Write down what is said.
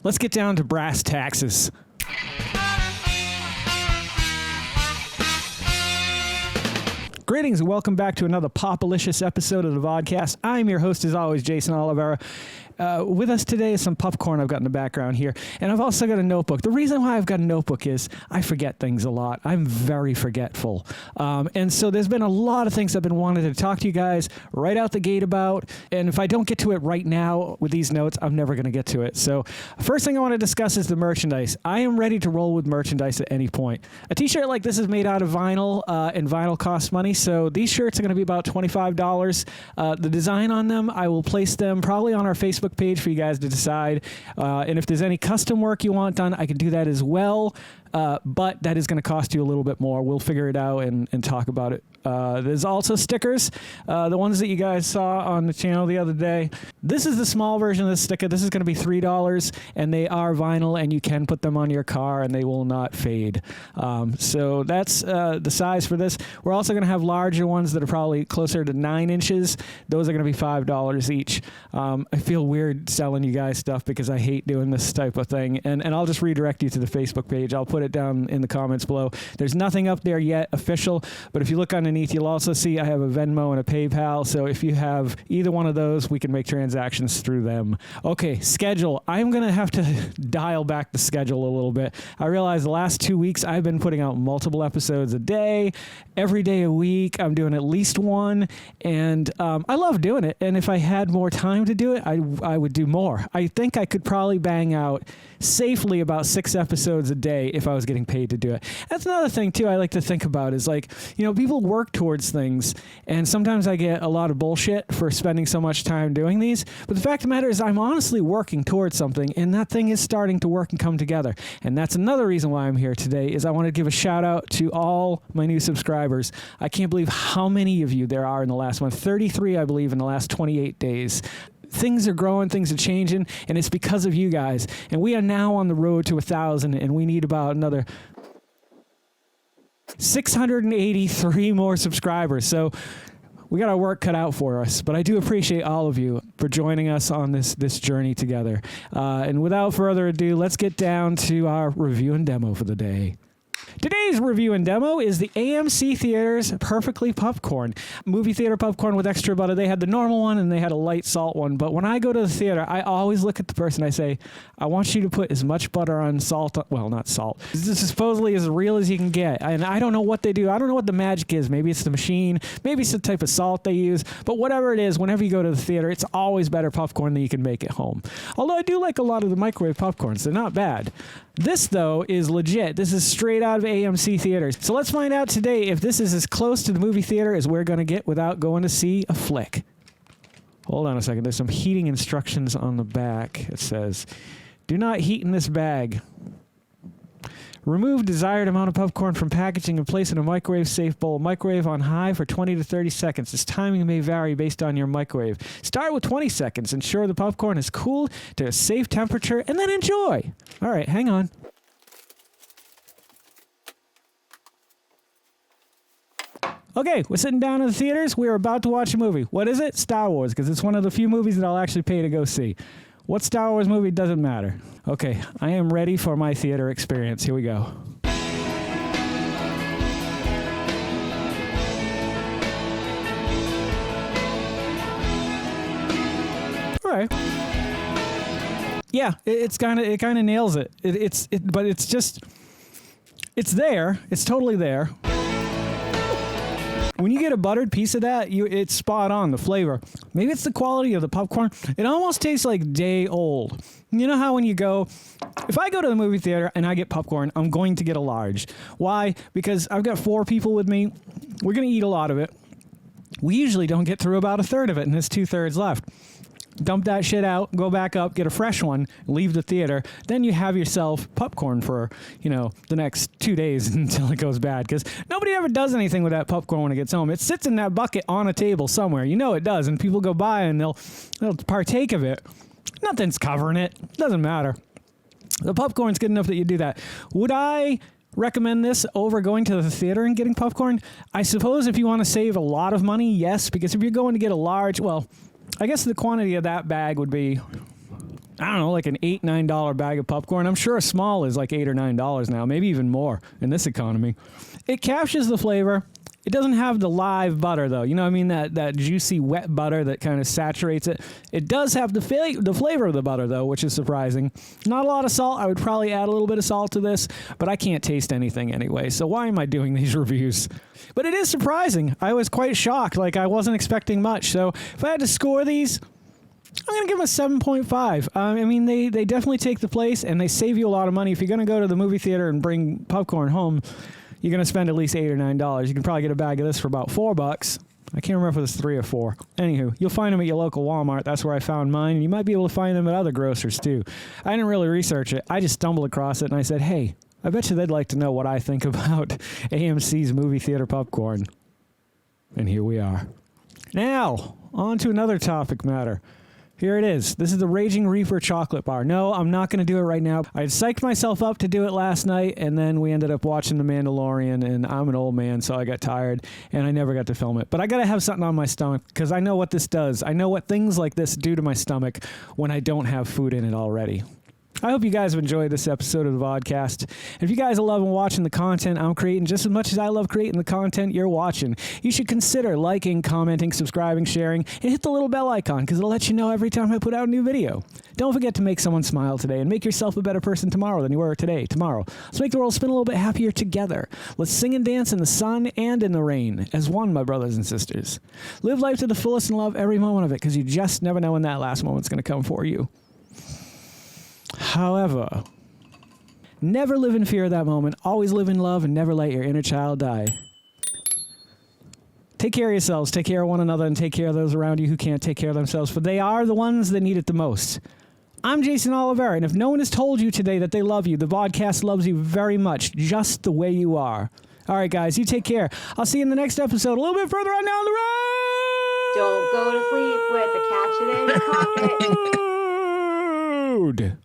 let's get down to brass taxes. Greetings and welcome back to another Popalicious episode of the Vodkast. I'm your host, as always, Jason Oliveira. With us today is some popcorn I've got in the background here, and I've also got a notebook. The reason why I've got a notebook is I forget things a lot. I'm very forgetful. And so there's been a lot of things I've been wanting to talk to you guys right out the gate about, and if I don't get to it right now with these notes, I'm never going to get to it. So first thing I want to discuss is the merchandise. I am ready to roll with merchandise at any point. A t-shirt like this is made out of vinyl, and vinyl costs money, so these shirts are going to be about $25. The design on them, I will place them probably on our Facebook page for you guys to decide. And if there's any custom work you want done, I can do that as well. But that is going to cost you a little bit more. We'll figure it out and talk about it. There's also stickers, the ones that you guys saw on the channel the other day. This is the small version of the sticker. This is going to be $3, and they are vinyl, and you can put them on your car, and they will not fade. So that's the size for this. We're also going to have larger ones that are probably closer to 9 inches. Those are going to be $5 each. I feel weird selling you guys stuff because I hate doing this type of thing, and I'll just redirect you to the Facebook page. I'll put it down in the comments below. There's nothing up there yet official, but if you look underneath, you'll also see I have a Venmo and a PayPal, so if you have either one of those, we can make transactions through them. Okay, schedule. I'm going to have to dial back the schedule a little bit. I realize the last 2 weeks I've been putting out multiple episodes a day, every day a week. I'm doing at least one, and I love doing it, and if I had more time to do it, I would do more. I think I could probably bang out safely about 6 episodes a day if I was getting paid to do it. That's another thing too I like to think about is, like, you know, people work towards things, and sometimes I get a lot of bullshit for spending so much time doing these, but the fact of the matter is I'm honestly working towards something, and that thing is starting to work and come together. And that's another reason why I'm here today is I want to give a shout out to all my new subscribers. I can't believe how many of you there are in the last month. 33, I believe, in the last 28 days. Things are growing, things are changing, and it's because of you guys. And we are now on the road to 1,000, and we need about another 683 more subscribers. So we got our work cut out for us, but I do appreciate all of you for joining us on this journey together. And without further ado, let's get down to our review and demo for the day. Today's review and demo is the AMC Theaters Perfectly Popcorn. Movie theater popcorn with extra butter. They had the normal one and they had a light salt one. But when I go to the theater, I always look at the person. I say, I want you to put as much butter on salt. Well, not salt. This is supposedly as real as you can get. And I don't know what they do. I don't know what the magic is. Maybe it's the machine. Maybe it's the type of salt they use. But whatever it is, whenever you go to the theater, it's always better popcorn than you can make at home. Although I do like a lot of the microwave popcorns. They're not bad. This, though, is legit. This is straight out of AMC Theaters. So let's find out today if this is as close to the movie theater as we're going to get without going to see a flick. Hold on a second. There's some heating instructions on the back. It says, do not heat in this bag. Remove desired amount of popcorn from packaging and place in a microwave-safe bowl. Microwave on high for 20 to 30 seconds. This timing may vary based on your microwave. Start with 20 seconds. Ensure the popcorn is cooled to a safe temperature, and then enjoy. All right, hang on. Okay, we're sitting down in the theaters. We're about to watch a movie. What is it? Star Wars, because it's one of the few movies that I'll actually pay to go see. What Star Wars movie doesn't matter. Okay, I am ready for my theater experience. Here we go. All right. Yeah, it kind of nails it. But it's just, it's there. It's totally there. When you get a buttered piece of that, it's spot on, the flavor. Maybe it's the quality of the popcorn. It almost tastes like day old. You know how when you go, if I go to the movie theater and I get popcorn, I'm going to get a large. Why? Because I've got 4 people with me. We're going to eat a lot of it. We usually don't get through about a third of it, and there's 2/3 left. Dump that shit out, go back up, get a fresh one, leave the theater. Then you have yourself popcorn for, the next 2 days until it goes bad. Because nobody ever does anything with that popcorn when it gets home. It sits in that bucket on a table somewhere. You know it does. And people go by and they'll partake of it. Nothing's covering it. Doesn't matter. The popcorn's good enough that you do that. Would I recommend this over going to the theater and getting popcorn? I suppose if you want to save a lot of money, yes. Because if you're going to get a large, well, I guess the quantity of that bag would be I don't know, like an $8, $9 bag of popcorn. I'm sure a small is like $8 or $9 now, maybe even more in this economy. It captures the flavor. It doesn't have the live butter, though. You know what I mean? That juicy, wet butter that kind of saturates it. It does have the flavor of the butter, though, which is surprising. Not a lot of salt. I would probably add a little bit of salt to this, but I can't taste anything anyway, so why am I doing these reviews? But it is surprising. I was quite shocked. Like, I wasn't expecting much. So if I had to score these, I'm going to give them a 7.5. I mean, they definitely take the place, and they save you a lot of money. If you're going to go to the movie theater and bring popcorn home, you're going to spend at least $8 or $9. You can probably get a bag of this for about $4. I can't remember if it's 3 or 4. Anywho, you'll find them at your local Walmart. That's where I found mine. And you might be able to find them at other grocers, too. I didn't really research it. I just stumbled across it, and I said, hey, I bet you they'd like to know what I think about AMC's movie theater popcorn. And here we are. Now, on to another topic matter. Here it is. This is the Raging Reaper chocolate bar. No, I'm not going to do it right now. I had psyched myself up to do it last night, and then we ended up watching The Mandalorian, and I'm an old man, so I got tired, and I never got to film it. But I got to have something on my stomach, because I know what this does. I know what things like this do to my stomach when I don't have food in it already. I hope you guys have enjoyed this episode of the Vodkast. If you guys are loving watching the content I'm creating just as much as I love creating the content you're watching, you should consider liking, commenting, subscribing, sharing, and hit the little bell icon because it'll let you know every time I put out a new video. Don't forget to make someone smile today and make yourself a better person tomorrow than you were today, tomorrow. Let's make the world spin a little bit happier together. Let's sing and dance in the sun and in the rain as one, my brothers and sisters. Live life to the fullest and love every moment of it because you just never know when that last moment's going to come for you. However, never live in fear of that moment. Always live in love and never let your inner child die. Take care of yourselves, take care of one another, and take care of those around you who can't take care of themselves, for they are the ones that need it the most. I'm Jason Oliveira, and if no one has told you today that they love you, the Vodkast loves you very much, just the way you are. All right, guys, you take care. I'll see you in the next episode a little bit further on down the road. Don't go to sleep with a catch it in your pocket. Road.